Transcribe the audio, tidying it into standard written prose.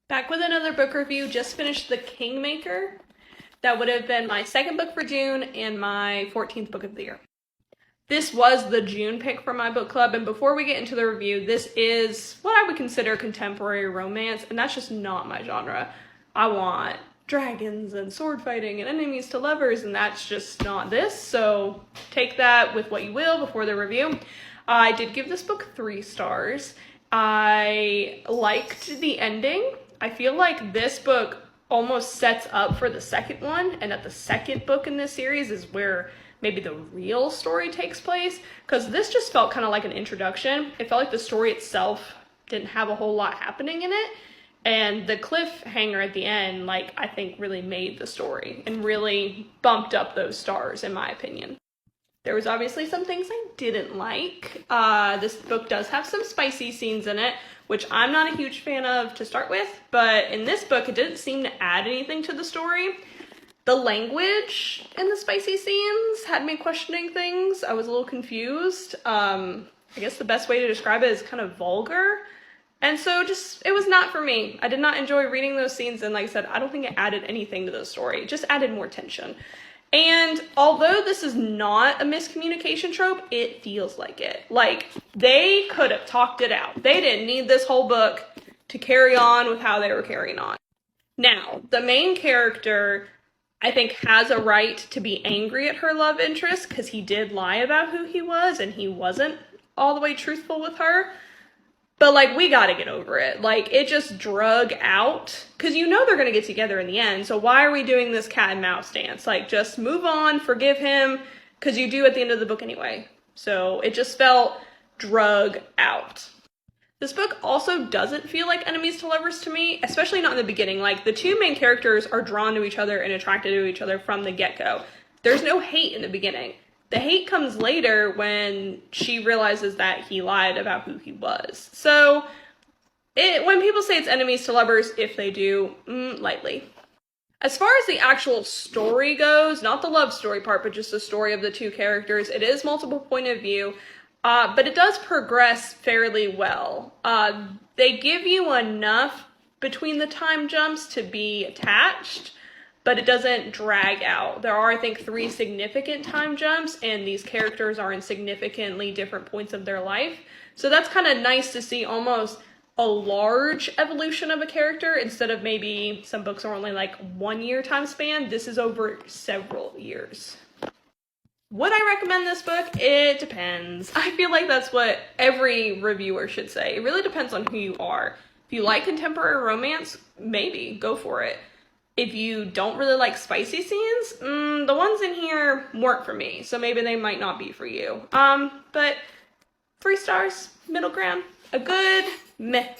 Back with another book review. Just finished The Kingmaker. That would have been my second book for June and my 14th book of the year. This was the June pick for my book club, and before we get into the review, this is what I would consider contemporary romance, and that's just not my genre. I want dragons and sword fighting and enemies to lovers, and that's just not this, so take that with what you will before the review. I did give this book 3 stars. I liked the ending. I feel like this book almost sets up for the second one, and that the second book in this series is where maybe the real story takes place, because this just felt kind of like an introduction. It felt like the story itself didn't have a whole lot happening in it, and the cliffhanger at the end, like, I think really made the story and really bumped up those stars, in my opinion. There was obviously some things I didn't like. This book does have some spicy scenes in it, which I'm not a huge fan of to start with, but in this book, it didn't seem to add anything to the story. The language in the spicy scenes had me questioning things. I was a little confused. I guess the best way to describe it is kind of vulgar. And so it was not for me. I did not enjoy reading those scenes, and like I said, I don't think it added anything to the story. It just added more tension. And although this is not a miscommunication trope, it feels like it. Like, they could have talked it out. They didn't need this whole book to carry on with how they were carrying on. Now, the main character, I think, has a right to be angry at her love interest because he did lie about who he was and he wasn't all the way truthful with her. But, like, we gotta get over it. Like, it just drug out. Because you know they're gonna get together in the end, so why are we doing this cat and mouse dance? Like, just move on, forgive him, because you do at the end of the book anyway. So it just felt drug out. This book also doesn't feel like enemies to lovers to me, especially not in the beginning. Like, the two main characters are drawn to each other and attracted to each other from the get-go. There's no hate in the beginning. The hate comes later when she realizes that he lied about who he was. So, when people say it's enemies to lovers, if they do, lightly. As far as the actual story goes, not the love story part, but just the story of the two characters, it is multiple point of view, but it does progress fairly well. They give you enough between the time jumps to be attached, but it doesn't drag out. There are, I think, 3 significant time jumps, and these characters are in significantly different points of their life. So that's kind of nice to see almost a large evolution of a character instead of maybe some books are only like 1 year time span. This is over several years. Would I recommend this book? It depends. I feel like that's what every reviewer should say. It really depends on who you are. If you like contemporary romance, maybe go for it. If you don't really like spicy scenes, the ones in here weren't for me, so maybe they might not be for you. But 3 stars, middle ground, a good meh.